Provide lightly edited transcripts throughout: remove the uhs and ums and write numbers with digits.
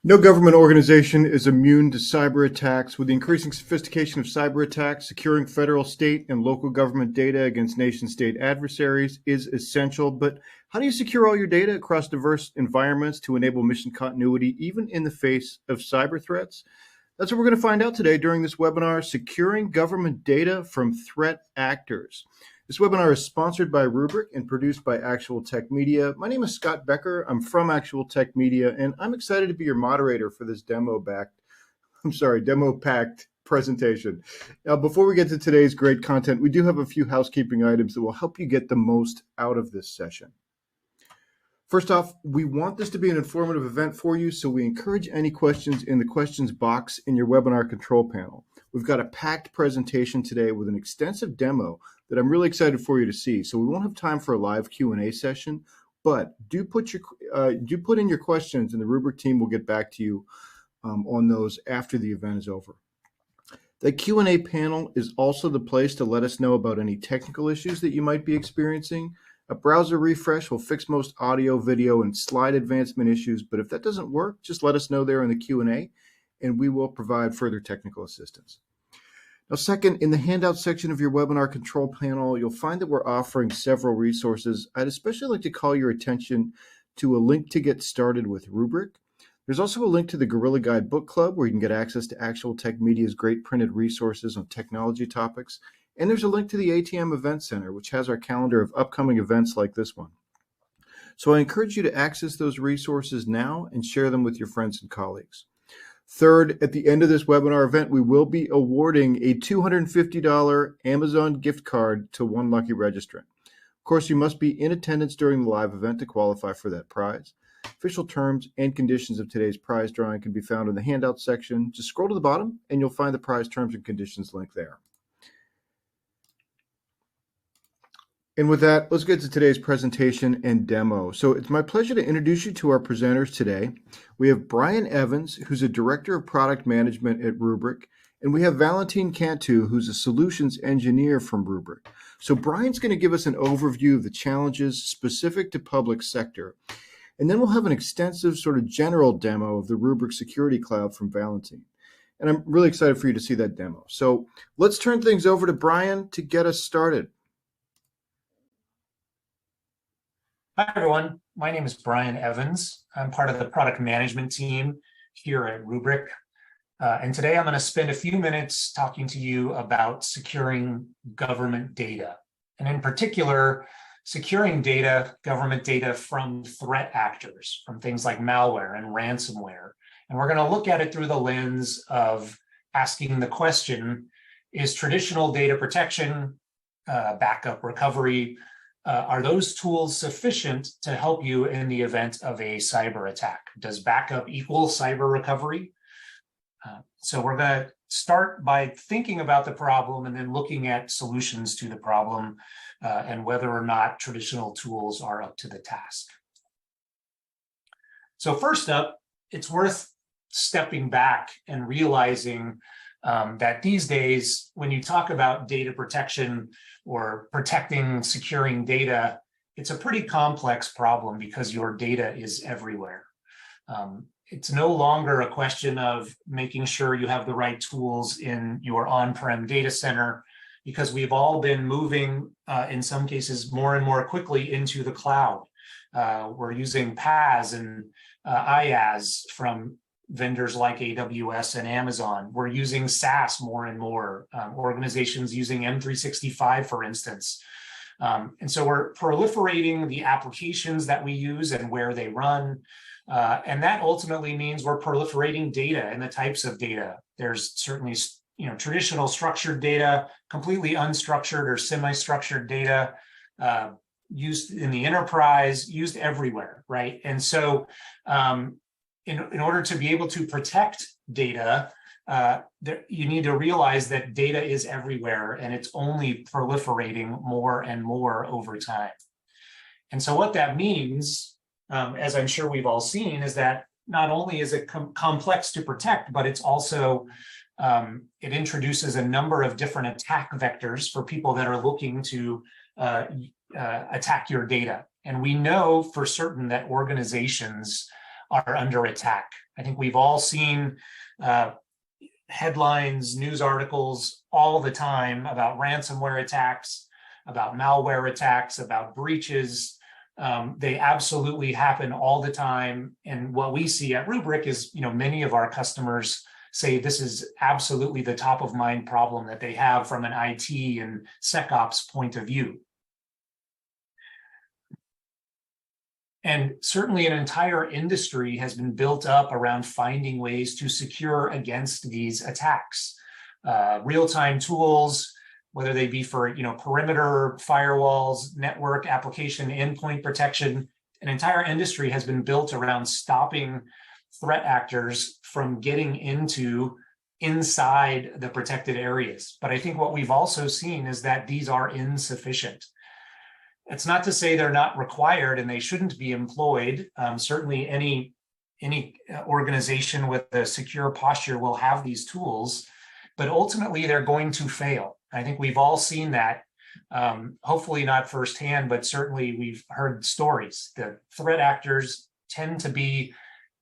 No government organization is immune to cyber attacks. With the increasing sophistication of cyber attacks, securing federal, state, and local government data against nation-state adversaries is essential. But how do you secure all your data across diverse environments to enable mission continuity, even in the face of cyber threats? That's what we're going to find out today during this webinar, Securing Government Data from Threat Actors. This webinar is sponsored by Rubrik and produced by Actual Tech Media. My name is Scott Becker. I'm from Actual Tech Media, and I'm excited to be your moderator for this demo-packed presentation. Now, before we get to today's great content, we do have a few housekeeping items that will help you get the most out of this session. First off, we want this to be an informative event for you, so we encourage any questions in the questions box in your webinar control panel. We've got a packed presentation today with an extensive demo that I'm really excited for you to see. So we won't have time for a live Q&A session, but do put in your questions, and the Rubrik team will get back to you on those after the event is over. The Q&A panel is also the place to let us know about any technical issues that you might be experiencing. A browser refresh will fix most audio, video, and slide advancement issues, but if that doesn't work, just let us know there in the Q&A, and we will provide further technical assistance. Now, second, in the handout section of your webinar control panel, you'll find that we're offering several resources. I'd especially like to call your attention to a link to get started with Rubrik. There's also a link to the Gorilla Guide Book Club, where you can get access to Actual Tech Media's great printed resources on technology topics. And there's a link to the ATM Event Center, which has our calendar of upcoming events like this one. So I encourage you to access those resources now and share them with your friends and colleagues. Third, at the end of this webinar event, we will be awarding a $250 Amazon gift card to one lucky registrant. Of course, you must be in attendance during the live event to qualify for that prize. Official terms and conditions of today's prize drawing can be found in the handout section. Just scroll to the bottom and you'll find the prize terms and conditions link there. And with that, let's get to today's presentation and demo. So it's my pleasure to introduce you to our presenters today. We have Brian Evans, who's a Director of Product Management at Rubrik, and we have Valentin Cantu, who's a Solutions Engineer from Rubrik. So Brian's going to give us an overview of the challenges specific to public sector, and then we'll have an extensive sort of general demo of the Rubrik Security Cloud from Valentin. And I'm really excited for you to see that demo. So let's turn things over to Brian to get us started. Hi, everyone. My name is Brian Evans. I'm part of the product management team here at Rubrik. And today I'm going to spend a few minutes talking to you about securing government data. And in particular, securing data, government data from threat actors, from things like malware and ransomware. And we're going to look at it through the lens of asking the question, is traditional data protection, backup recovery, are those tools sufficient to help you in the event of a cyber attack? Does backup equal cyber recovery? So we're going to start by thinking about the problem and then looking at solutions to the problem and whether or not traditional tools are up to the task. So first up, it's worth stepping back and realizing that these days, when you talk about data protection or protecting, securing data, it's a pretty complex problem because your data is everywhere. It's no longer a question of making sure you have the right tools in your on-prem data center, because we've all been moving, in some cases, more and more quickly into the cloud. We're using PaaS and IaaS from vendors like AWS and Amazon. We're using SaaS more and more, organizations using M365, for instance. And so we're proliferating the applications that we use and where they run. And that ultimately means we're proliferating data and the types of data. There's certainly, traditional structured data, completely unstructured or semi-structured data, used in the enterprise, used everywhere, right? And so, in order to be able to protect data, you need to realize that data is everywhere and it's only proliferating more and more over time. And so what that means, as I'm sure we've all seen, is that not only is it complex to protect, but it's also, it introduces a number of different attack vectors for people that are looking to attack your data. And we know for certain that organizations are under attack. I think we've all seen headlines, news articles all the time about ransomware attacks, about malware attacks, about breaches. They absolutely happen all the time. And what we see at Rubrik is, many of our customers say this is absolutely the top of mind problem that they have from an IT and SecOps point of view. And certainly an entire industry has been built up around finding ways to secure against these attacks. Real-time tools, whether they be for perimeter firewalls, network application, endpoint protection, an entire industry has been built around stopping threat actors from getting inside the protected areas. But I think what we've also seen is that these are insufficient. It's not to say they're not required and they shouldn't be employed. Certainly any organization with a secure posture will have these tools, but ultimately they're going to fail. I think we've all seen that, hopefully not firsthand, but certainly we've heard stories. The threat actors tend to be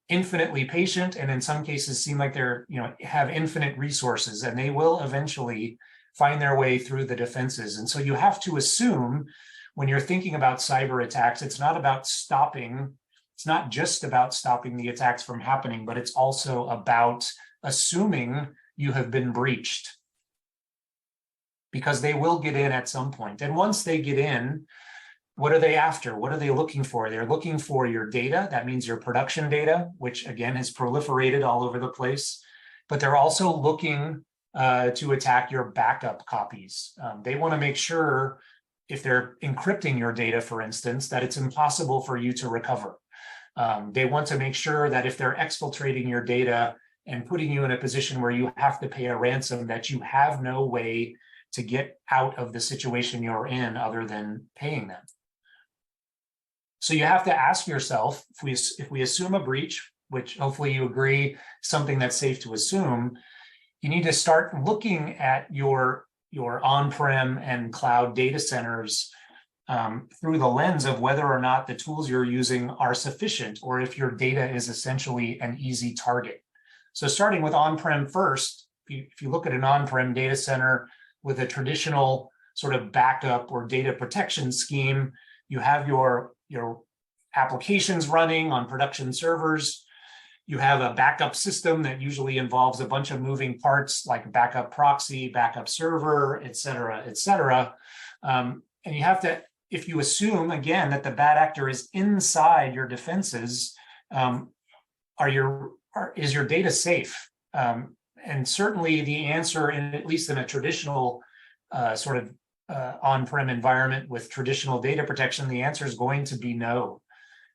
infinitely patient, and in some cases seem like they're, have infinite resources, and they will eventually find their way through the defenses. And so you have to assume when you're thinking about cyber attacks, it's not just about stopping the attacks from happening, but it's also about assuming you have been breached, because they will get in at some point. And once they get in, what are they after? What are they looking for? They're looking for your data. That means your production data, which again has proliferated all over the place. But they're also looking to attack your backup copies. They want to make sure, if they're encrypting your data, for instance, that it's impossible for you to recover. They want to make sure that if they're exfiltrating your data and putting you in a position where you have to pay a ransom, that you have no way to get out of the situation you're in other than paying them. So you have to ask yourself, if we assume a breach, which hopefully you agree, something that's safe to assume, you need to start looking at your on-prem and cloud data centers through the lens of whether or not the tools you're using are sufficient, or if your data is essentially an easy target. So starting with on-prem first, if you look at an on-prem data center with a traditional sort of backup or data protection scheme, you have your applications running on production servers. You have a backup system that usually involves a bunch of moving parts like backup proxy, backup server, et cetera, et cetera. And you have to, if you assume, again, that the bad actor is inside your defenses, is your data safe? And certainly the answer, at least in a traditional on-prem environment with traditional data protection, the answer is going to be no.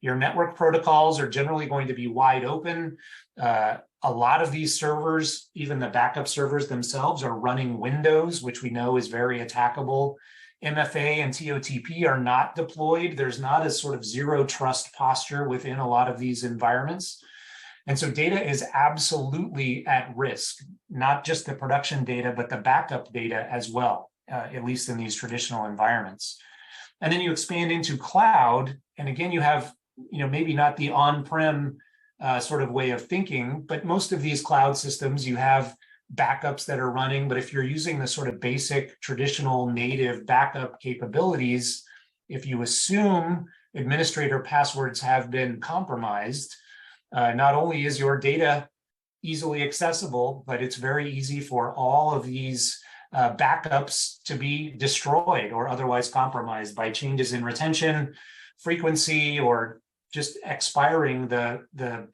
Your network protocols are generally going to be wide open. A lot of these servers, even the backup servers themselves, are running Windows, which we know is very attackable. MFA and TOTP are not deployed. There's not a sort of zero trust posture within a lot of these environments. And so data is absolutely at risk, not just the production data, but the backup data as well, at least in these traditional environments. And then you expand into cloud, and again, you have maybe not the on-prem sort of way of thinking, but most of these cloud systems, you have backups that are running. But if you're using the sort of basic traditional native backup capabilities, if you assume administrator passwords have been compromised, not only is your data easily accessible, but it's very easy for all of these backups to be destroyed or otherwise compromised by changes in retention, frequency, or just expiring the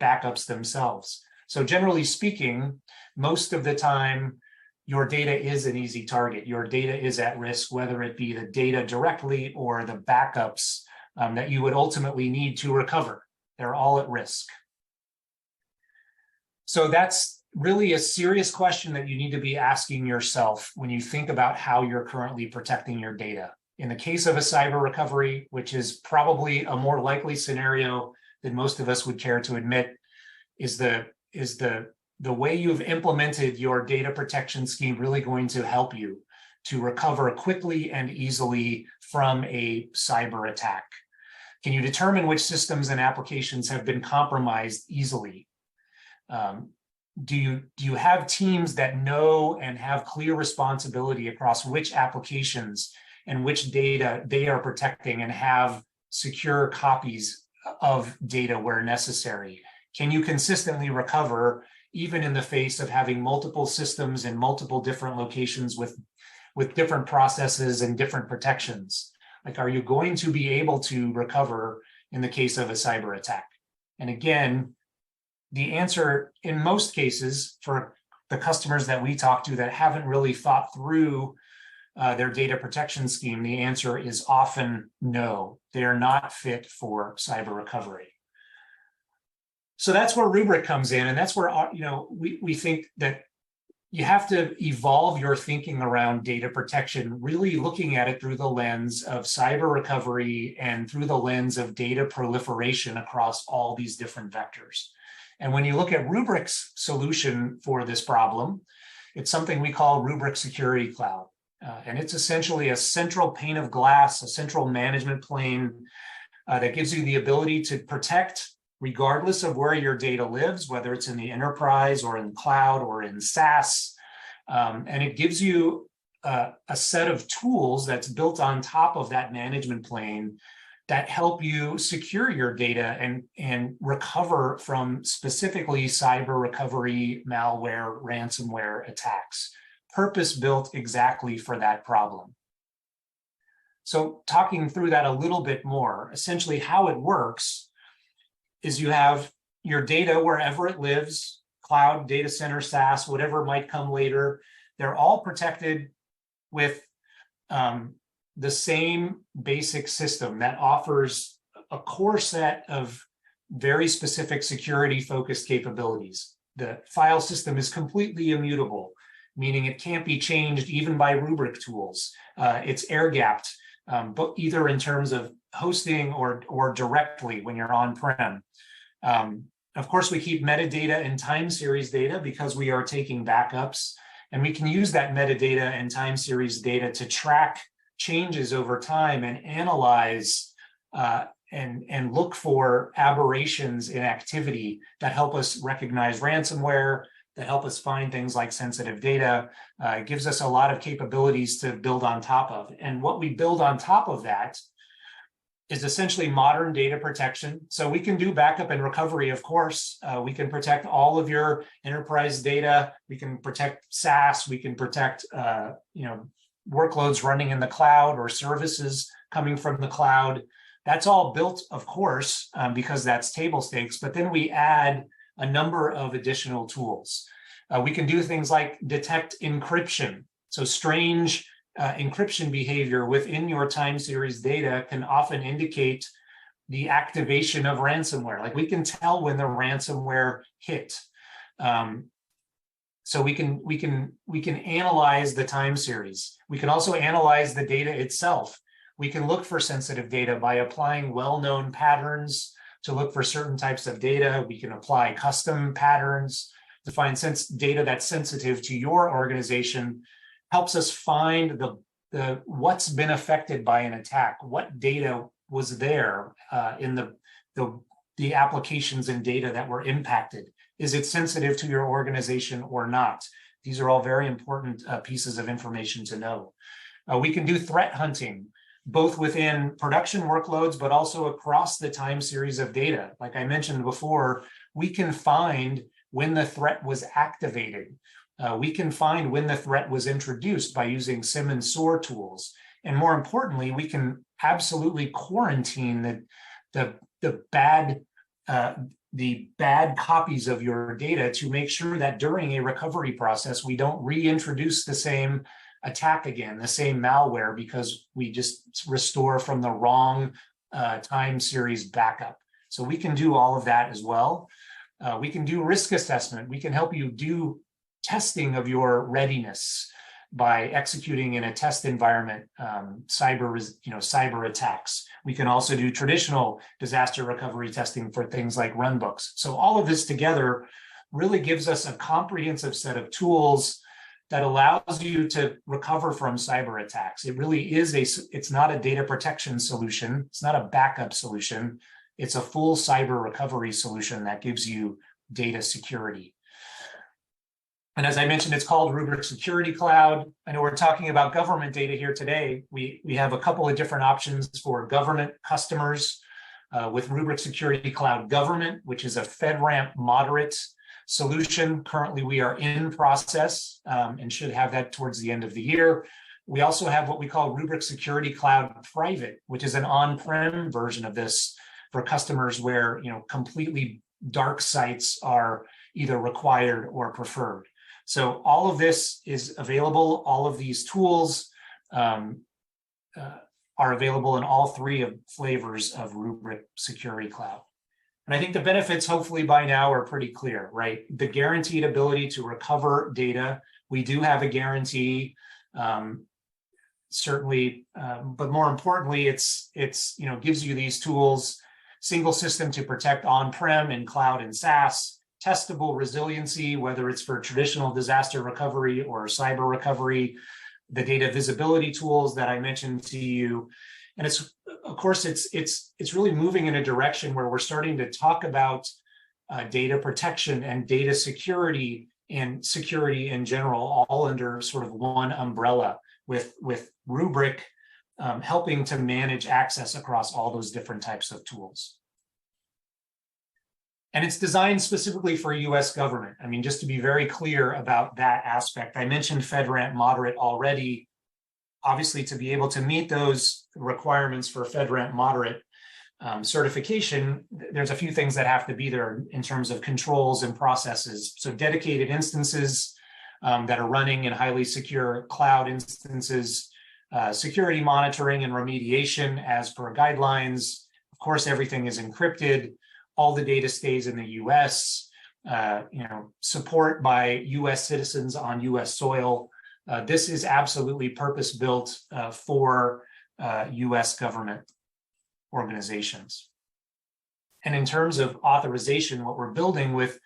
backups themselves. So generally speaking, most of the time, your data is an easy target. Your data is at risk, whether it be the data directly or the backups that you would ultimately need to recover. They're all at risk. So that's really a serious question that you need to be asking yourself when you think about how you're currently protecting your data. In the case of a cyber recovery, which is probably a more likely scenario than most of us would care to admit, is the way you've implemented your data protection scheme really going to help you to recover quickly and easily from a cyber attack? Can you determine which systems and applications have been compromised easily? Do you have teams that know and have clear responsibility across which applications and which data they are protecting and have secure copies of data where necessary? Can you consistently recover even in the face of having multiple systems in multiple different locations with different processes and different protections? Like, are you going to be able to recover in the case of a cyber attack? And again, the answer in most cases for the customers that we talk to that haven't really thought through their data protection scheme, the answer is often no. They are not fit for cyber recovery. So that's where Rubrik comes in, and that's where we think that you have to evolve your thinking around data protection, really looking at it through the lens of cyber recovery and through the lens of data proliferation across all these different vectors. And when you look at Rubrik's solution for this problem, it's something we call Rubrik Security Cloud. And it's essentially a central pane of glass, a central management plane that gives you the ability to protect regardless of where your data lives, whether it's in the enterprise or in the cloud or in SaaS. And it gives you a set of tools that's built on top of that management plane that help you secure your data and recover from specifically cyber recovery, malware, ransomware attacks, purpose-built exactly for that problem. So talking through that a little bit more, essentially how it works is you have your data wherever it lives, cloud, data center, SaaS, whatever might come later. They're all protected with the same basic system that offers a core set of very specific security-focused capabilities. The file system is completely immutable, meaning it can't be changed even by Rubrik tools. It's air-gapped, but either in terms of hosting or directly when you're on-prem. Of course, we keep metadata and time series data because we are taking backups, and we can use that metadata and time series data to track changes over time and analyze and look for aberrations in activity that help us recognize ransomware, that help us find things like sensitive data. It gives us a lot of capabilities to build on top of. And what we build on top of that is essentially modern data protection. So we can do backup and recovery, of course. We can protect all of your enterprise data. We can protect SaaS. We can protect workloads running in the cloud or services coming from the cloud. That's all built, of course, because that's table stakes. But then we add a number of additional tools. We can do things like detect encryption. So strange encryption behavior within your time series data can often indicate the activation of ransomware. Like, we can tell when the ransomware hit. So we can analyze the time series. We can also analyze the data itself. We can look for sensitive data by applying well-known patterns to look for certain types of data. We can apply custom patterns to find data that's sensitive to your organization. Helps us find the what's been affected by an attack, what data was there in the applications and data that were impacted. Is it sensitive to your organization or not? These are all very important pieces of information to know. We can do threat hunting, both within production workloads, but also across the time series of data. Like I mentioned before, we can find when the threat was activated. We can find when the threat was introduced by using SIM and SOAR tools. And more importantly, we can absolutely quarantine the bad copies of your data to make sure that during a recovery process, we don't reintroduce the same attack again, the same malware, because we just restore from the wrong time series backup. So we can do all of that as well. We can do risk assessment. We can help you do testing of your readiness by executing in a test environment, cyber attacks. We can also do traditional disaster recovery testing for things like runbooks. So all of this together really gives us a comprehensive set of tools that allows you to recover from cyber attacks. It really is it's not a data protection solution. It's not a backup solution. It's a full cyber recovery solution that gives you data security. And as I mentioned, it's called Rubrik Security Cloud. I know we're talking about government data here today. We have a couple of different options for government customers with Rubrik Security Cloud Government, which is a FedRAMP moderate solution. Currently, we are in process and should have that towards the end of the year. We also have what we call Rubrik Security Cloud Private, which is an on-prem version of this for customers where completely dark sites are either required or preferred. So all of this is available. All of these tools are available in all three flavors of Rubrik Security Cloud. And I think the benefits, hopefully by now, are pretty clear, right? The guaranteed ability to recover data. We do have a guarantee, certainly, but more importantly, it's gives you these tools, single system to protect on-prem and cloud and SaaS, testable resiliency, whether it's for traditional disaster recovery or cyber recovery, the data visibility tools that I mentioned to you. And it's really moving in a direction where we're starting to talk about data protection and data security and security in general, all under sort of one umbrella, with Rubrik helping to manage access across all those different types of tools. And it's designed specifically for US government. I mean, just to be very clear about that aspect, I mentioned FedRAMP moderate already. Obviously, to be able to meet those requirements for FedRAMP moderate certification, there's a few things that have to be there in terms of controls and processes. So dedicated instances that are running in highly secure cloud instances, security monitoring and remediation as per guidelines. Of course, everything is encrypted. All the data stays in the US, support by US citizens on US soil. This is absolutely purpose-built for US government organizations. And in terms of authorization, what we're building with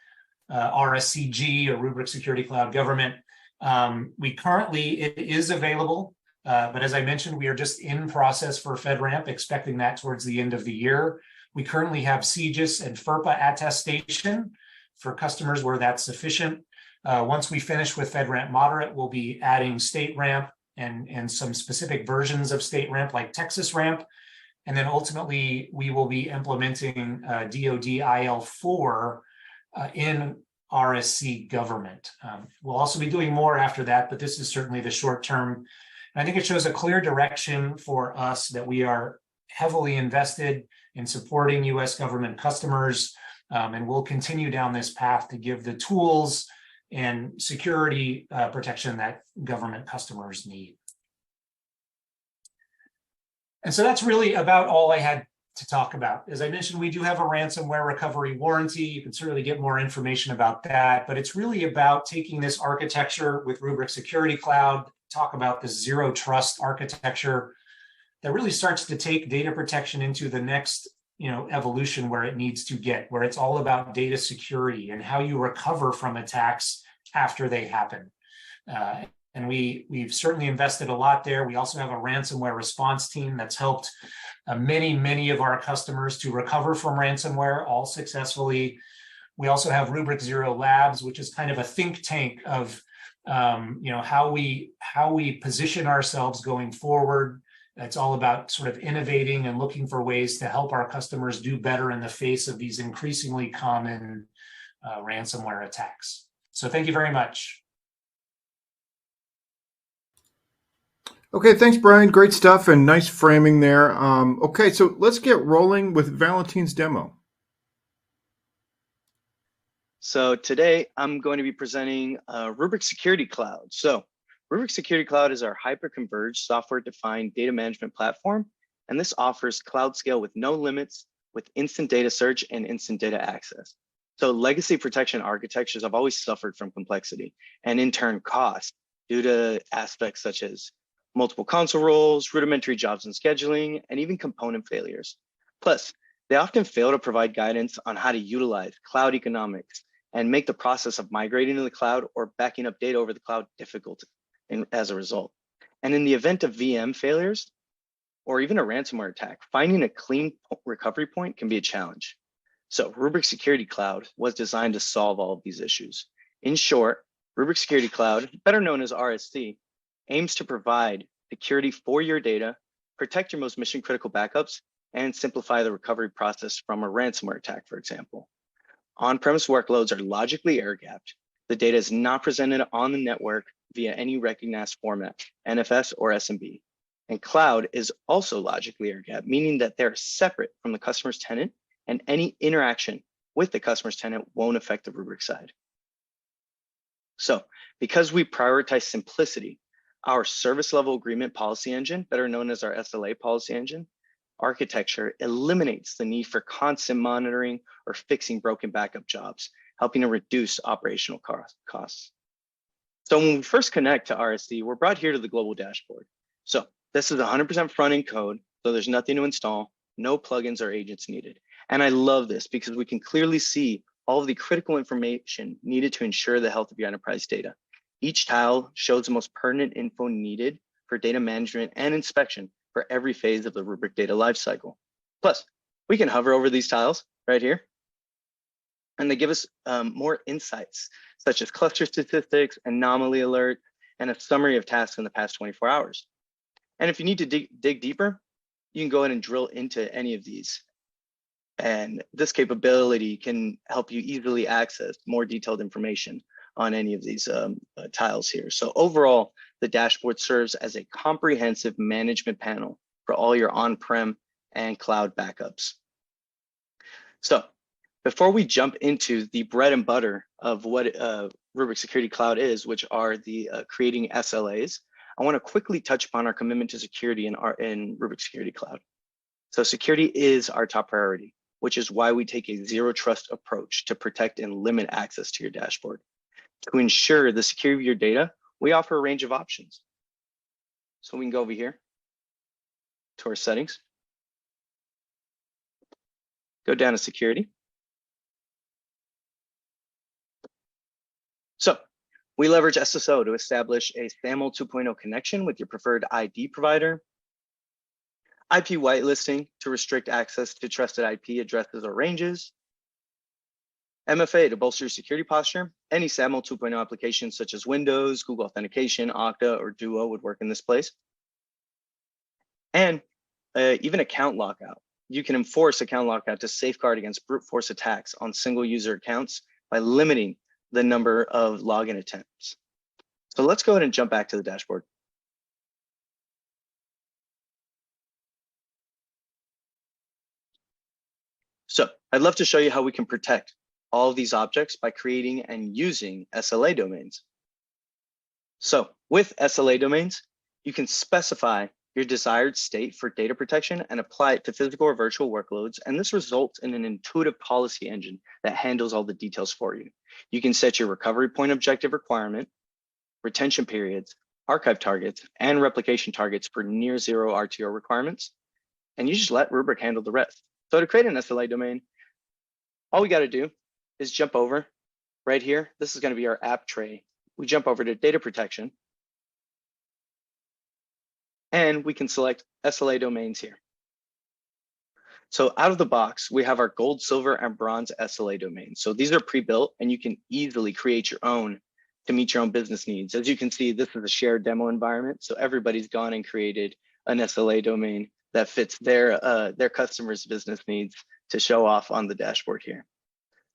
RSCG, or Rubrik Security Cloud Government, it is available, but as I mentioned, we are just in process for FedRAMP, expecting that towards the end of the year. We currently have CGIS and FERPA attestation for customers where that's sufficient. Once we finish with FedRAMP moderate, we'll be adding state ramp and some specific versions of state ramp like Texas ramp. And then ultimately, we will be implementing DoD IL4 in RSC government. We'll also be doing more after that, but this is certainly the short term. And I think it shows a clear direction for us that we are heavily invested in supporting US government customers, and we'll continue down this path to give the tools and security protection that government customers need. And so that's really about all I had to talk about. As I mentioned, we do have a ransomware recovery warranty. You can certainly get more information about that, but it's really about taking this architecture with Rubrik Security Cloud, talk about the zero trust architecture that really starts to take data protection into the next evolution where it needs to get, where it's all about data security and how you recover from attacks after they happen. And we've certainly invested a lot there. We also have a ransomware response team that's helped many of our customers to recover from ransomware, all successfully. We also have Rubrik Zero Labs, which is kind of a think tank of how we position ourselves going forward. It's all about sort of innovating and looking for ways to help our customers do better in the face of these increasingly common ransomware attacks. So thank you very much. Okay, thanks, Brian. Great stuff and nice framing there. Okay, so let's get rolling with Valentine's demo. So today I'm going to be presenting Rubrik Security Cloud. So Rubrik Security Cloud is our hyper-converged software-defined data management platform, and this offers cloud scale with no limits, with instant data search and instant data access. So legacy protection architectures have always suffered from complexity and in turn cost due to aspects such as multiple console roles, rudimentary jobs and scheduling, and even component failures. Plus, they often fail to provide guidance on how to utilize cloud economics and make the process of migrating to the cloud or backing up data over the cloud difficult as a result. And in the event of VM failures, or even a ransomware attack, finding a clean recovery point can be a challenge. So Rubrik Security Cloud was designed to solve all of these issues. In short, Rubrik Security Cloud, better known as RSC, aims to provide security for your data, protect your most mission-critical backups, and simplify the recovery process from a ransomware attack, for example. On-premise workloads are logically air-gapped. The data is not presented on the network via any recognized format, NFS or SMB. And cloud is also logically air-gapped, meaning that they're separate from the customer's tenant, and any interaction with the customer's tenant won't affect the Rubrik side. So because we prioritize simplicity, our service level agreement policy engine, better known as our SLA policy engine, architecture eliminates the need for constant monitoring or fixing broken backup jobs, helping to reduce operational costs. So when we first connect to RSC, we're brought here to the global dashboard. So this is 100% front-end code, so there's nothing to install, no plugins or agents needed. And I love this because we can clearly see all of the critical information needed to ensure the health of your enterprise data. Each tile shows the most pertinent info needed for data management and inspection for every phase of the Rubrik data lifecycle. Plus, we can hover over these tiles right here, and they give us more insights, such as cluster statistics, anomaly alert, and a summary of tasks in the past 24 hours. And if you need to dig deeper, you can go ahead and drill into any of these. And this capability can help you easily access more detailed information on any of these tiles here. So overall, the dashboard serves as a comprehensive management panel for all your on-prem and cloud backups. So before we jump into the bread and butter of what Rubrik Security Cloud is, which are the creating SLAs, I want to quickly touch upon our commitment to security in Rubrik Security Cloud. So security is our top priority, which is why we take a zero trust approach to protect and limit access to your dashboard. To ensure the security of your data, we offer a range of options. So we can go over here to our settings, go down to security. So we leverage SSO to establish a SAML 2.0 connection with your preferred ID provider, IP whitelisting to restrict access to trusted IP addresses or ranges, MFA to bolster your security posture. Any SAML 2.0 applications such as Windows, Google Authentication, Okta, or Duo would work in this place. And even account lockout. You can enforce account lockout to safeguard against brute force attacks on single user accounts by limiting the number of login attempts. So let's go ahead and jump back to the dashboard. So I'd love to show you how we can protect all of these objects by creating and using SLA domains. So with SLA domains, you can specify your desired state for data protection and apply it to physical or virtual workloads. And this results in an intuitive policy engine that handles all the details for you. You can set your recovery point objective requirement, retention periods, archive targets, and replication targets for near zero RTO requirements. And you just let Rubrik handle the rest. So to create an SLA domain, all we got to do is jump over right here. This is going to be our app tray. We jump over to data protection, and we can select SLA domains here. So out of the box, we have our gold, silver, and bronze SLA domains. So these are pre-built, and you can easily create your own to meet your own business needs. As you can see, this is a shared demo environment. So everybody's gone and created an SLA domain that fits their customers' business needs to show off on the dashboard here.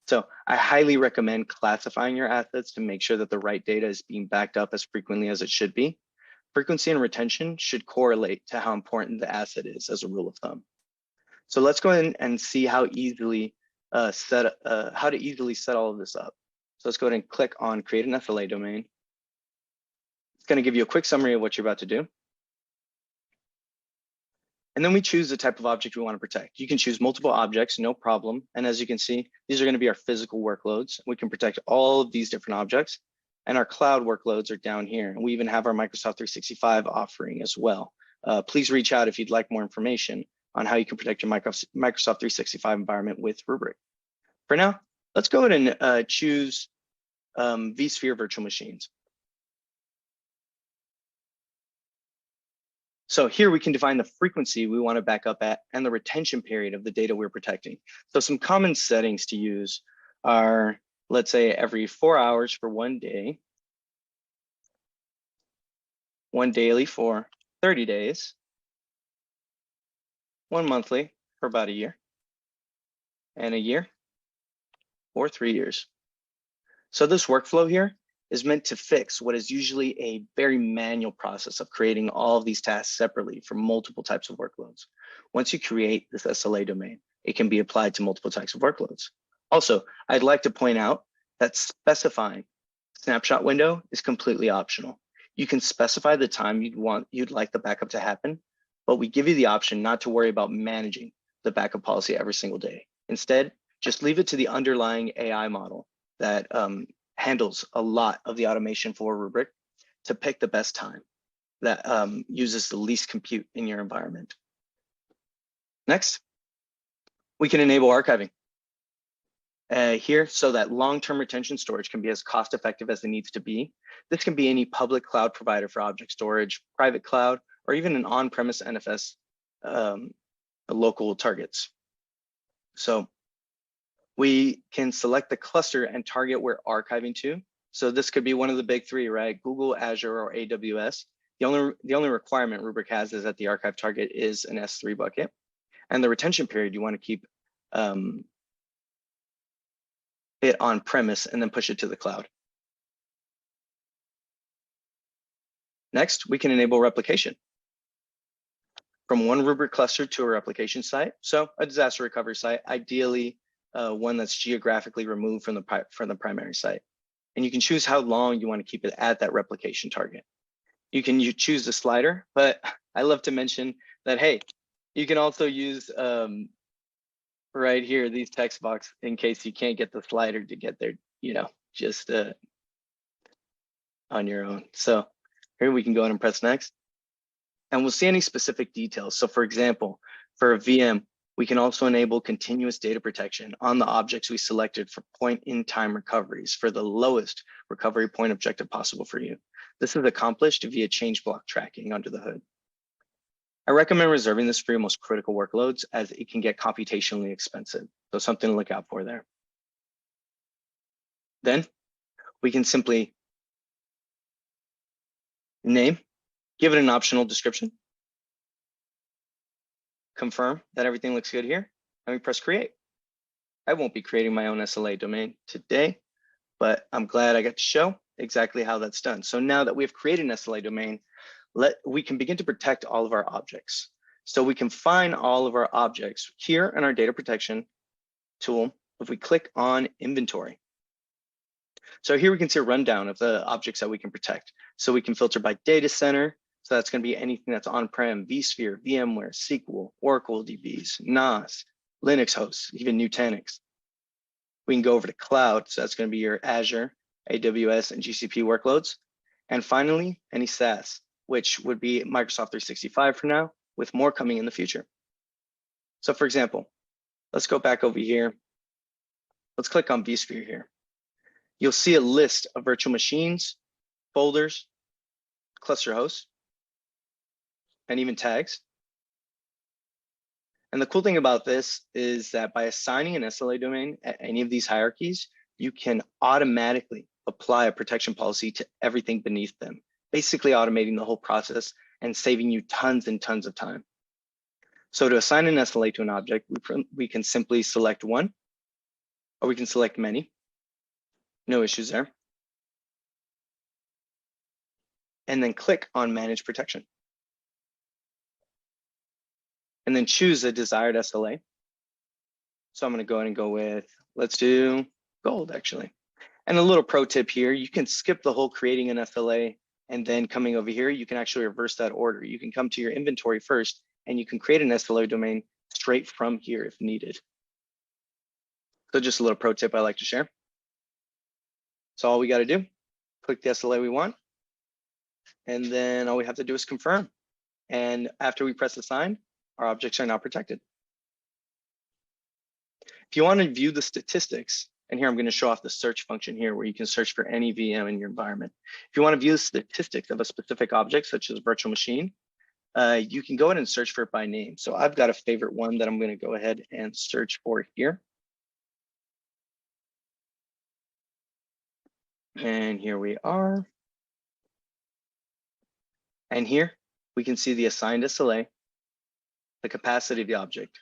So I highly recommend classifying your assets to make sure that the right data is being backed up as frequently as it should be. Frequency and retention should correlate to how important the asset is as a rule of thumb. So let's go ahead and see how to easily set all of this up. So let's go ahead and click on create an SLA domain. It's going to give you a quick summary of what you're about to do. And then we choose the type of object we want to protect. You can choose multiple objects, no problem. And as you can see, these are going to be our physical workloads. We can protect all of these different objects. And our cloud workloads are down here. And we even have our Microsoft 365 offering as well. Please reach out if you'd like more information on how you can protect your Microsoft 365 environment with Rubrik. For now, Let's go ahead and choose vSphere virtual machines. So here we can define the frequency we want to back up at and the retention period of the data we're protecting. So some common settings to use are, let's say, every 4 hours for 1 day, 1 daily for 30 days, 1 monthly for about a year, and a year or 3 years. So this workflow here is meant to fix what is usually a very manual process of creating all of these tasks separately for multiple types of workloads. Once you create this SLA domain, it can be applied to multiple types of workloads. Also, I'd like to point out that specifying snapshot window is completely optional. You can specify the time you'd like the backup to happen, but we give you the option not to worry about managing the backup policy every single day. Instead, just leave it to the underlying AI model that handles a lot of the automation for Rubrik to pick the best time that uses the least compute in your environment. Next, we can enable archiving here so that long-term retention storage can be as cost-effective as it needs to be. This can be any public cloud provider for object storage, private cloud, or even an on-premise NFS local targets. So we can select the cluster and target where archiving to. So this could be one of the big three, right? Google, Azure, or AWS. The only requirement Rubrik has is that the archive target is an S3 bucket. And the retention period, you want to keep it on premise and then push it to the cloud. Next, we can enable replication from one Rubrik cluster to a replication site. So a disaster recovery site, ideally one that's geographically removed from the primary site. And you can choose how long you want to keep it at that replication target. You choose the slider, but I love to mention that, hey, you can also use right here, these text box in case you can't get the slider to get there, just on your own. So here we can go ahead and press next. And we'll see any specific details. So for example, for a VM, we can also enable continuous data protection on the objects we selected for point-in-time recoveries for the lowest recovery point objective possible for you. This is accomplished via change block tracking under the hood. I recommend reserving this for your most critical workloads as it can get computationally expensive. So something to look out for there. Then we can simply name, give it an optional description, confirm that everything looks good here, and we press create. I won't be creating my own SLA domain today, but I'm glad I got to show exactly how that's done. So now that we've created an SLA domain, we can begin to protect all of our objects. So we can find all of our objects here in our data protection tool if we click on inventory. So here we can see a rundown of the objects that we can protect. So we can filter by data center. So that's going to be anything that's on-prem, vSphere, VMware, SQL, Oracle DBs, NAS, Linux hosts, even Nutanix. We can go over to cloud. So that's going to be your Azure, AWS, and GCP workloads. And finally, any SaaS, which would be Microsoft 365 for now, with more coming in the future. So for example, let's go back over here. Let's click on vSphere here. You'll see a list of virtual machines, folders, cluster hosts, and even tags. And the cool thing about this is that by assigning an SLA domain at any of these hierarchies, you can automatically apply a protection policy to everything beneath them, basically automating the whole process and saving you tons and tons of time. So to assign an SLA to an object, we can simply select one, or we can select many. No issues there. And then click on Manage Protection. And then choose a desired SLA. So I'm going to go ahead and go with, let's do gold, actually. And a little pro tip here, you can skip the whole creating an SLA and then coming over here, you can actually reverse that order. You can come to your inventory first and you can create an SLA domain straight from here if needed. So just a little pro tip I like to share. So all we got to do, click the SLA we want, and then all we have to do is confirm. And after we press assign, our objects are now protected. If you want to view the statistics And here I'm going to show off the search function here where you can search for any VM in your environment. If you want to view the statistics of a specific object, such as a virtual machine, you can go ahead and search for it by name. So I've got a favorite one that I'm going to go ahead and search for here. And here we are. And here we can see the assigned SLA, the capacity of the object,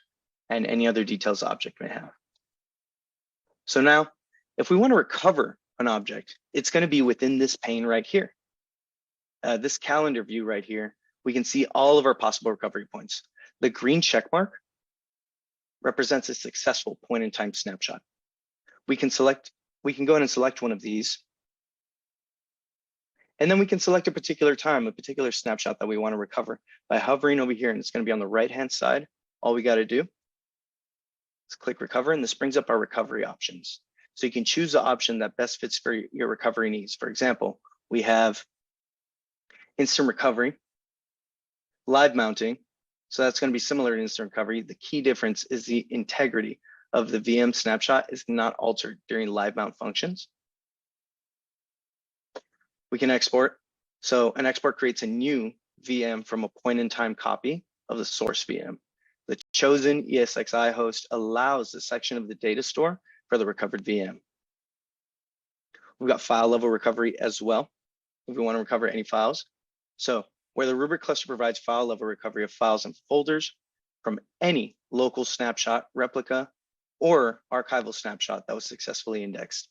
and any other details the object may have. So now, if we want to recover an object, it's going to be within this pane right here. This calendar view right here, we can see all of our possible recovery points. The green check mark represents a successful point in time snapshot. We can go ahead and select one of these. And then we can select a particular time, a particular snapshot that we want to recover by hovering over here, and it's going to be on the right-hand side. All we got to do is click recover, and this brings up our recovery options. So you can choose the option that best fits for your recovery needs. For example, we have instant recovery, live mounting. So that's going to be similar to instant recovery. The key difference is the integrity of the VM snapshot is not altered during live mount functions. We can export. So an export creates a new VM from a point in time copy of the source VM. The chosen ESXi host allows the section of the data store for the recovered VM. We've got file level recovery as well, if we want to recover any files. So where the Rubrik cluster provides file level recovery of files and folders from any local snapshot, replica, or archival snapshot that was successfully indexed.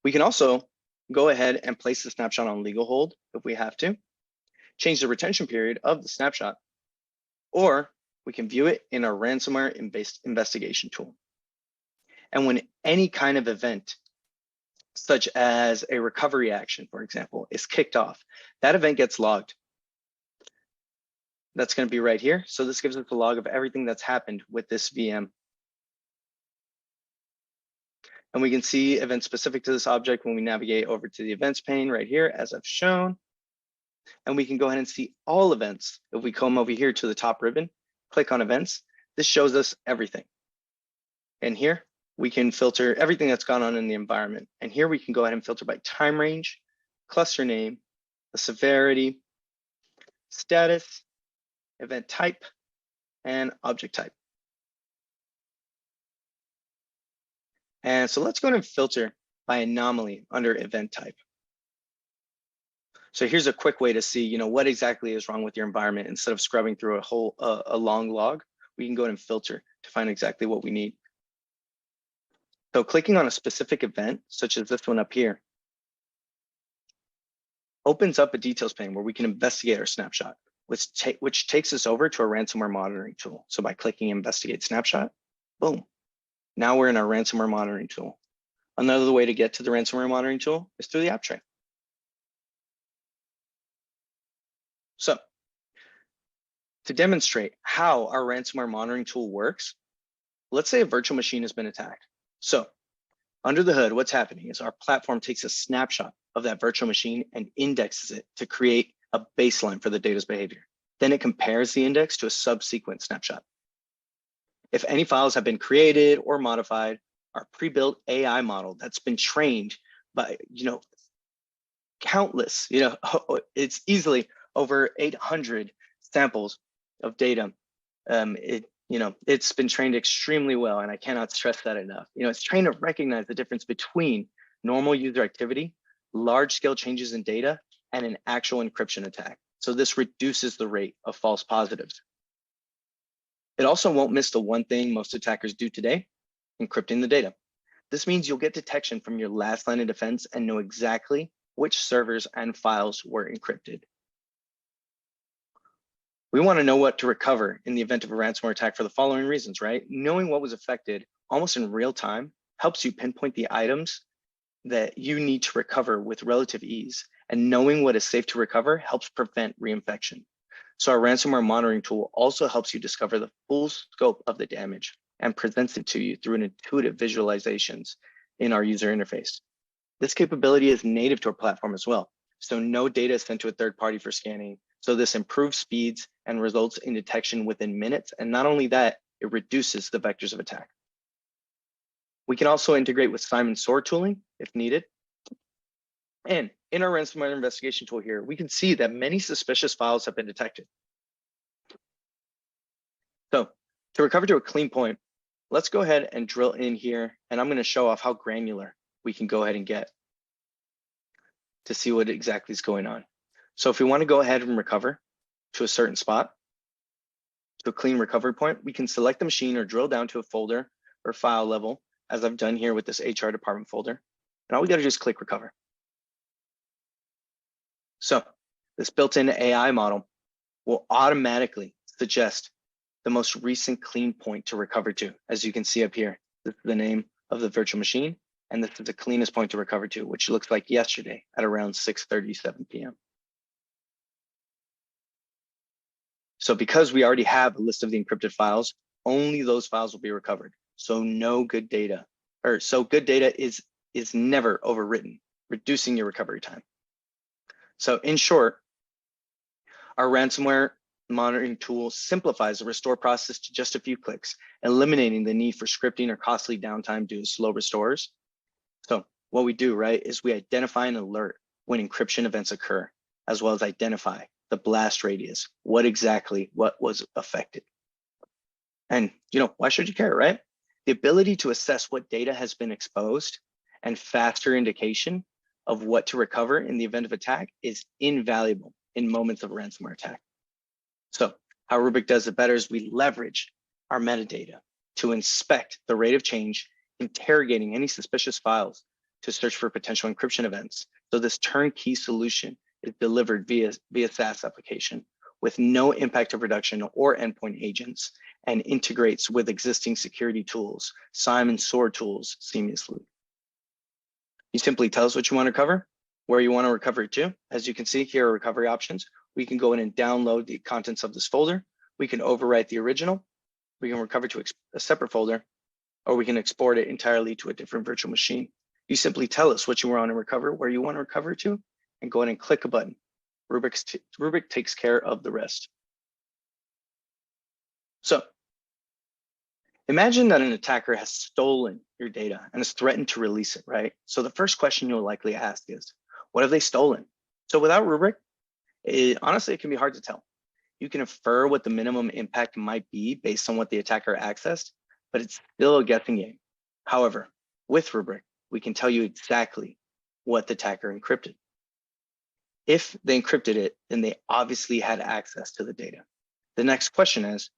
We can also go ahead and place the snapshot on legal hold if we have to, change the retention period of the snapshot, or we can view it in our ransomware investigation tool. And when any kind of event, such as a recovery action, for example, is kicked off, that event gets logged. That's going to be right here. So this gives us a log of everything that's happened with this VM. And we can see events specific to this object when we navigate over to the events pane right here, as I've shown. And we can go ahead and see all events. If we come over here to the top ribbon, click on events, this shows us everything. And here we can filter everything that's gone on in the environment. And here we can go ahead and filter by time range, cluster name, the severity, status, event type, and object type. And so let's go ahead and filter by anomaly under event type. So here's a quick way to see, what exactly is wrong with your environment. Instead of scrubbing through a long log, we can go ahead and filter to find exactly what we need. So clicking on a specific event, such as this one up here, opens up a details pane where we can investigate our snapshot, which takes us over to a ransomware monitoring tool. So by clicking investigate snapshot, boom. Now we're in our ransomware monitoring tool. Another way to get to the ransomware monitoring tool is through the app tray. So to demonstrate how our ransomware monitoring tool works, let's say a virtual machine has been attacked. So under the hood, what's happening is our platform takes a snapshot of that virtual machine and indexes it to create a baseline for the data's behavior. Then it compares the index to a subsequent snapshot. If any files have been created or modified, our pre-built AI model that's been trained by, countless, it's easily over 800 samples of data. It's been trained extremely well, and I cannot stress that enough. It's trained to recognize the difference between normal user activity, large-scale changes in data, and an actual encryption attack. So this reduces the rate of false positives. It also won't miss the one thing most attackers do today, encrypting the data. This means you'll get detection from your last line of defense and know exactly which servers and files were encrypted. We want to know what to recover in the event of a ransomware attack for the following reasons, right? Knowing what was affected almost in real time helps you pinpoint the items that you need to recover with relative ease. And knowing what is safe to recover helps prevent reinfection. So our ransomware monitoring tool also helps you discover the full scope of the damage and presents it to you through an intuitive visualizations in our user interface. This capability is native to our platform as well. So no data is sent to a third party for scanning. So this improves speeds and results in detection within minutes. And not only that, it reduces the vectors of attack. We can also integrate with Simon SOAR tooling if needed. And in our ransomware investigation tool here, we can see that many suspicious files have been detected. So to recover to a clean point, let's go ahead and drill in here, and I'm going to show off how granular we can go ahead and get to see what exactly is going on. So if we want to go ahead and recover to a certain spot, to a clean recovery point, we can select the machine or drill down to a folder or file level, as I've done here with this HR department folder. And all we got to do is click recover. So this built-in AI model will automatically suggest the most recent clean point to recover to. As you can see up here, this is the name of the virtual machine, and this is the cleanest point to recover to, which looks like yesterday at around 6:37 p.m. So because we already have a list of the encrypted files, only those files will be recovered. So no good data, or so good data is never overwritten, reducing your recovery time. So in short, our ransomware monitoring tool simplifies the restore process to just a few clicks, eliminating the need for scripting or costly downtime due to slow restores. So what we do, right, is we identify and alert when encryption events occur, as well as identify the blast radius, what was affected. And why should you care, right? The ability to assess what data has been exposed and faster indication of what to recover in the event of attack is invaluable in moments of a ransomware attack. So how Rubrik does it better is we leverage our metadata to inspect the rate of change, interrogating any suspicious files to search for potential encryption events. So this turnkey solution is delivered via SaaS application with no impact of reduction or endpoint agents, and integrates with existing security tools, Simon SOAR tools seamlessly. You simply tell us what you want to recover, where you want to recover it to. As you can see, here are recovery options. We can go in and download the contents of this folder. We can overwrite the original. We can recover to a separate folder, or we can export it entirely to a different virtual machine. You simply tell us what you want to recover, where you want to recover to, and go ahead and click a button. Rubrik takes care of the rest. So imagine that an attacker has stolen your data and has threatened to release it, right? So the first question you'll likely ask is, what have they stolen? So without Rubrik, honestly, it can be hard to tell. You can infer what the minimum impact might be based on what the attacker accessed, but it's still a guessing game. However, with Rubrik, we can tell you exactly what the attacker encrypted. If they encrypted it, then they obviously had access to the data. The next question is,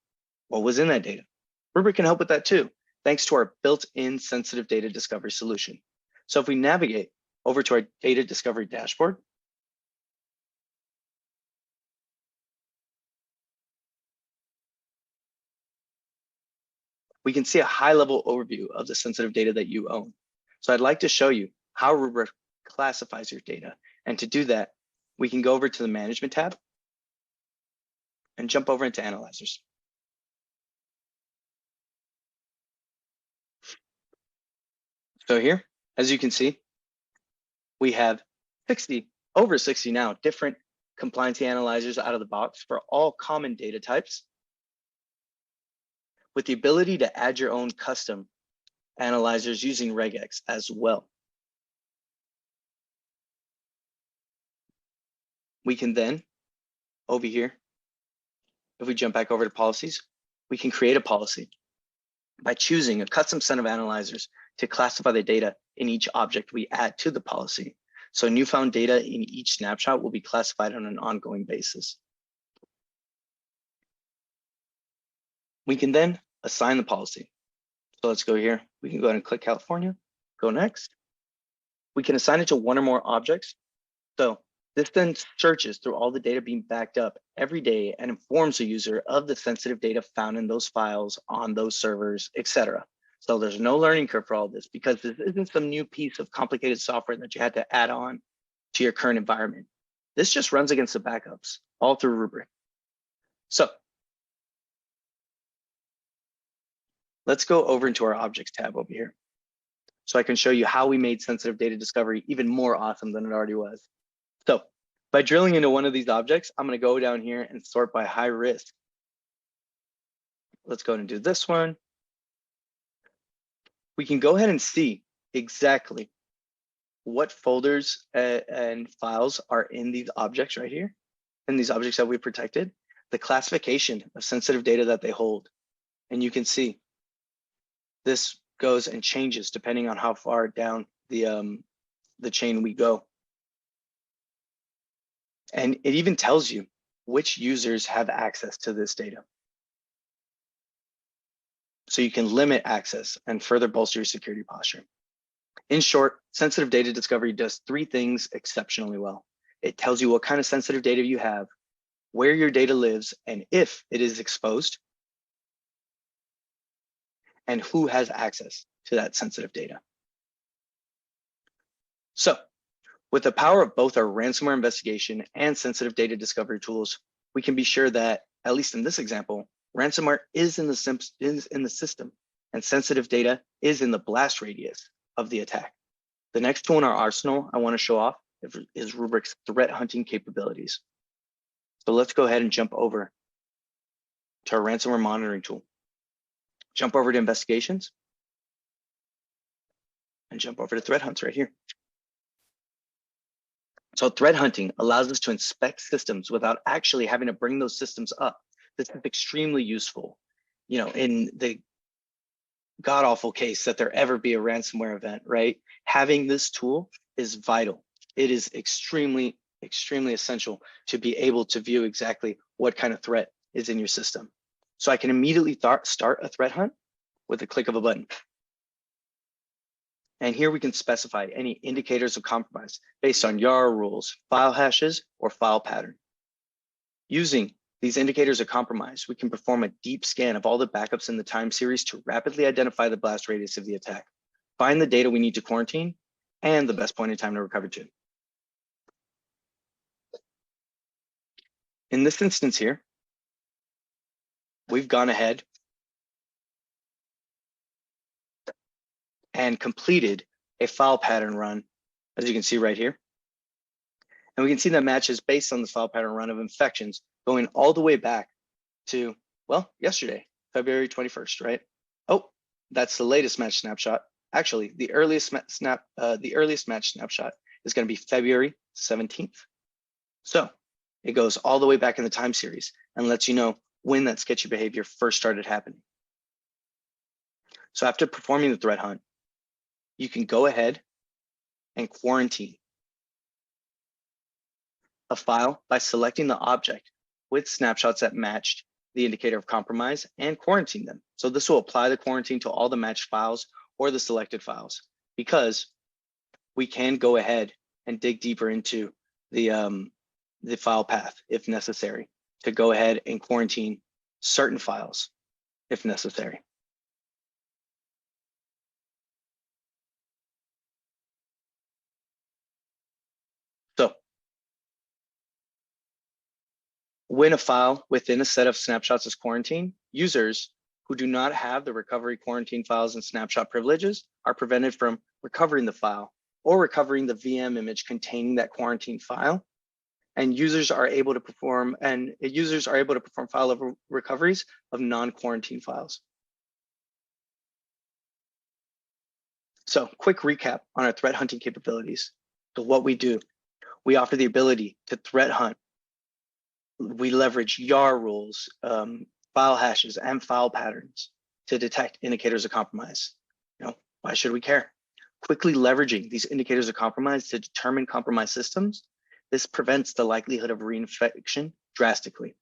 what was in that data? Rubrik can help with that too, thanks to our built-in sensitive data discovery solution. So if we navigate over to our data discovery dashboard, we can see a high-level overview of the sensitive data that you own. So I'd like to show you how Rubrik classifies your data. And to do that, we can go over to the Management tab and jump over into Analyzers. So here, as you can see, we have over 60 now different compliance analyzers out of the box for all common data types, with the ability to add your own custom analyzers using regex as well. We can then, over here, if we jump back over to policies, we can create a policy by choosing a custom set of analyzers to classify the data in each object we add to the policy. So newfound data in each snapshot will be classified on an ongoing basis. We can then assign the policy. So let's go here. We can go ahead and click California, go next. We can assign it to one or more objects. So this then searches through all the data being backed up every day and informs the user of the sensitive data found in those files, on those servers, etc. So there's no learning curve for all this, because this isn't some new piece of complicated software that you had to add on to your current environment. This just runs against the backups, all through Rubrik. So let's go over into our Objects tab over here, so I can show you how we made sensitive data discovery even more awesome than it already was. So By drilling into one of these objects, I'm going to go down here and sort by high risk. Let's go ahead and do this one. We can go ahead and see exactly what folders and files are in these objects right here, in these objects that we protected, the classification of sensitive data that they hold. And you can see this goes and changes depending on how far down the chain we go. And it even tells you which users have access to this data. So you can limit access and further bolster your security posture. In short, sensitive data discovery does three things exceptionally well. It tells you what kind of sensitive data you have, where your data lives, and if it is exposed, and who has access to that sensitive data. So, with the power of both our ransomware investigation and sensitive data discovery tools, we can be sure that, at least in this example, ransomware is in the system, and sensitive data is in the blast radius of the attack. The next tool in our arsenal I want to show off is Rubrik's threat hunting capabilities. So let's go ahead and jump over to our ransomware monitoring tool. Jump over to investigations and jump over to threat hunts right here. So threat hunting allows us to inspect systems without actually having to bring those systems up. This is extremely useful, in the god-awful case that there ever be a ransomware event, right? Having this tool is vital. It is extremely, extremely essential to be able to view exactly what kind of threat is in your system. So I can immediately start a threat hunt with a click of a button. And here we can specify any indicators of compromise based on YARA rules, file hashes, or file pattern. Using these indicators of compromise, we can perform a deep scan of all the backups in the time series to rapidly identify the blast radius of the attack, find the data we need to quarantine, and the best point in time to recover to. In this instance here, we've gone ahead and completed a file pattern run, as you can see right here. And we can see that matches based on the file pattern run of infections going all the way back to, well, yesterday, February 21st, right? Oh, that's the latest match snapshot. Actually, the earliest match snapshot is going to be February 17th. So it goes all the way back in the time series and lets you know when that sketchy behavior first started happening. So after performing the threat hunt, you can go ahead and quarantine a file by selecting the object with snapshots that matched the indicator of compromise and quarantine them. So this will apply the quarantine to all the matched files or the selected files, because we can go ahead and dig deeper into the file path if necessary to go ahead and quarantine certain files if necessary. So when a file within a set of snapshots is quarantined, users who do not have the recovery quarantine files and snapshot privileges are prevented from recovering the file or recovering the VM image containing that quarantine file. And users are able to perform file recoveries of non-quarantine files. So quick recap on our threat hunting capabilities. So what we do, we offer the ability to threat hunt. We leverage YARA rules, file hashes, and file patterns to detect indicators of compromise. Why should we care? Quickly leveraging these indicators of compromise to determine compromised systems, this prevents the likelihood of reinfection drastically.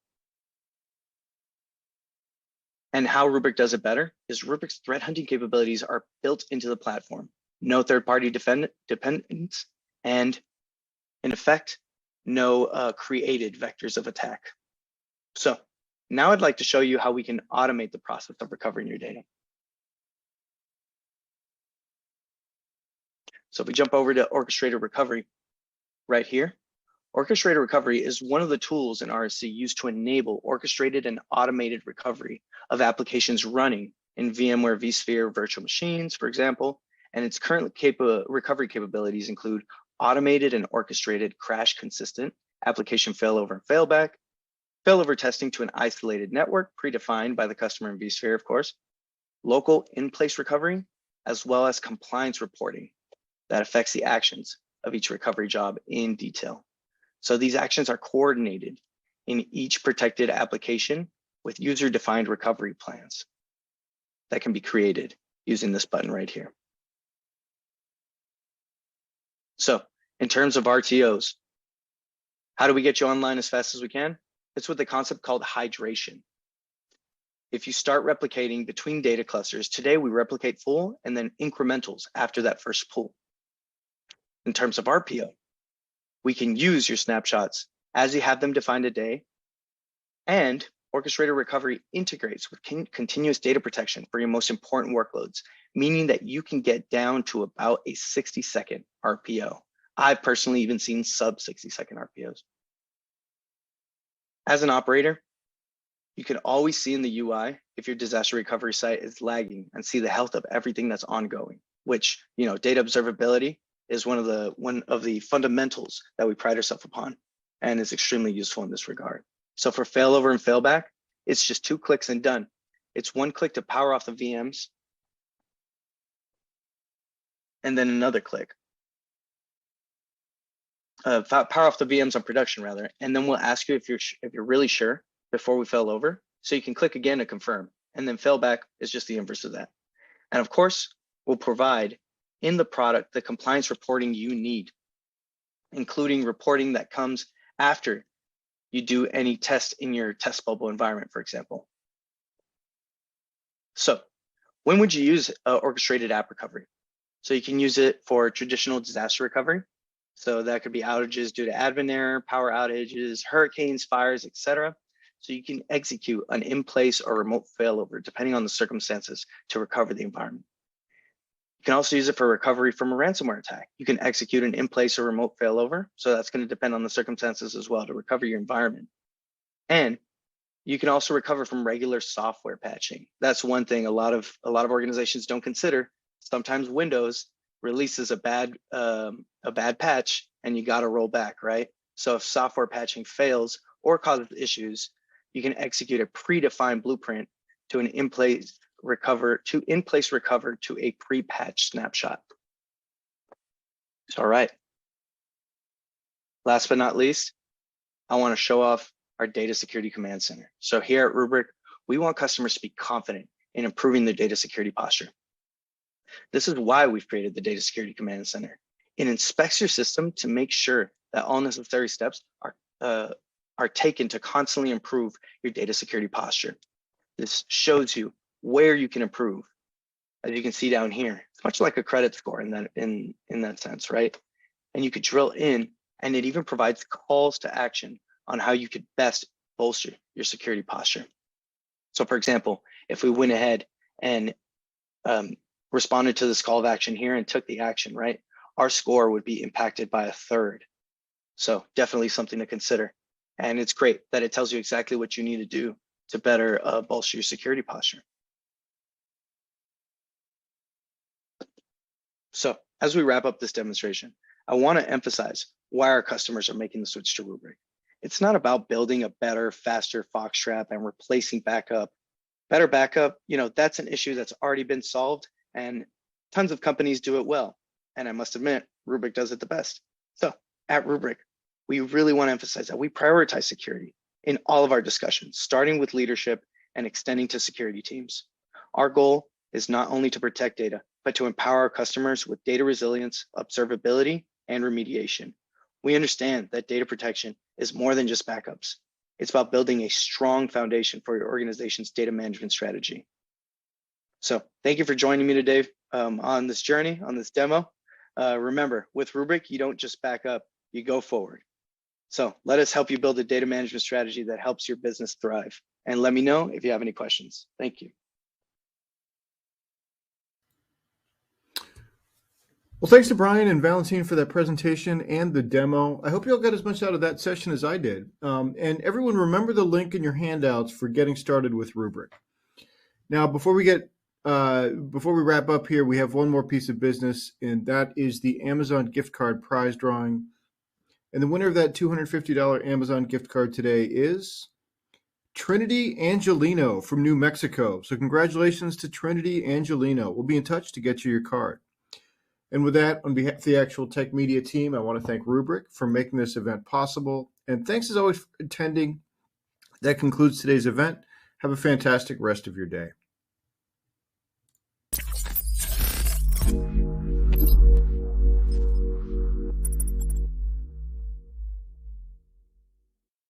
And how Rubrik does it better is Rubrik's threat hunting capabilities are built into the platform. No third-party dependence, and in effect, no created vectors of attack. So now I'd like to show you how we can automate the process of recovering your data. So if we jump over to orchestrated recovery right here, orchestrated recovery is one of the tools in RSC used to enable orchestrated and automated recovery of applications running in VMware vSphere virtual machines, for example, and its current recovery capabilities include automated and orchestrated crash consistent application failover and failback, failover testing to an isolated network predefined by the customer in vSphere, of course, local in-place recovery, as well as compliance reporting that affects the actions of each recovery job in detail. So these actions are coordinated in each protected application with user-defined recovery plans that can be created using this button right here. So in terms of RTOs, how do we get you online as fast as we can? It's with the concept called hydration. If you start replicating between data clusters, today we replicate full and then incrementals after that first pull. In terms of RPO, we can use your snapshots as you have them defined today, and orchestrator recovery integrates with continuous data protection for your most important workloads, meaning that you can get down to about a 60-second RPO. I've personally even seen sub 60-second RPOs. As an operator, you can always see in the UI if your disaster recovery site is lagging and see the health of everything that's ongoing, which, data observability is one of the fundamentals that we pride ourselves upon and is extremely useful in this regard. So for failover and failback, it's just 2 clicks and done. It's 1 click to power off the VMs and then another click. Power off the VMs on production rather, and then we'll ask you if you're really sure before we fail over. So you can click again to confirm, and then failback is just the inverse of that. And of course, we'll provide in the product the compliance reporting you need, including reporting that comes after you do any test in your test bubble environment, for example. So when would you use orchestrated app recovery? So you can use it for traditional disaster recovery. So that could be outages due to admin error, power outages, hurricanes, fires, etc. So you can execute an in-place or remote failover, depending on the circumstances, to recover the environment. You can also use it for recovery from a ransomware attack. You can execute an in-place or remote failover. So that's going to depend on the circumstances as well to recover your environment. And you can also recover from regular software patching. That's one thing a lot of organizations don't consider. Sometimes Windows releases a bad patch and you got to roll back, right? So if software patching fails or causes issues, you can execute a predefined blueprint to an in-place recover to a pre-patch snapshot. All right. Last but not least, I want to show off our data security command center. So here at Rubrik, we want customers to be confident in improving their data security posture. This is why we've created the Data Security Command Center. It inspects your system to make sure that all necessary steps are taken to constantly improve your data security posture. This shows you where you can improve. As you can see down here, it's much like a credit score in that sense, right? And you could drill in, and it even provides calls to action on how you could best bolster your security posture. So for example, if we went ahead and responded to this call of action here and took the action, right, our score would be impacted by 1/3. So definitely something to consider. And it's great that it tells you exactly what you need to do to better bolster your security posture. So as we wrap up this demonstration, I want to emphasize why our customers are making the switch to Rubrik. It's not about building a better, faster Foxtrap and replacing backup. Better backup, that's an issue that's already been solved, and tons of companies do it well. And I must admit, Rubrik does it the best. So at Rubrik, we really want to emphasize that we prioritize security in all of our discussions, starting with leadership and extending to security teams. Our goal is not only to protect data, but to empower our customers with data resilience, observability, and remediation. We understand that data protection is more than just backups. It's about building a strong foundation for your organization's data management strategy. So thank you for joining me today on this journey, on this demo. Remember, with Rubrik, you don't just back up, you go forward. So let us help you build a data management strategy that helps your business thrive. And let me know if you have any questions. Thank you. Well, thanks to Brian and Valentine for that presentation and the demo. I hope you all got as much out of that session as I did. And everyone, remember the link in your handouts for getting started with Rubrik. Now, before we wrap up here, we have one more piece of business, and that is the Amazon gift card prize drawing. And the winner of that $250 Amazon gift card today is Trinity Angelino from New Mexico. So congratulations to Trinity Angelino. We'll be in touch to get you your card. And with that, on behalf of the Actual Tech Media team, I want to thank Rubrik for making this event possible. And thanks as always for attending. That concludes today's event. Have a fantastic rest of your day.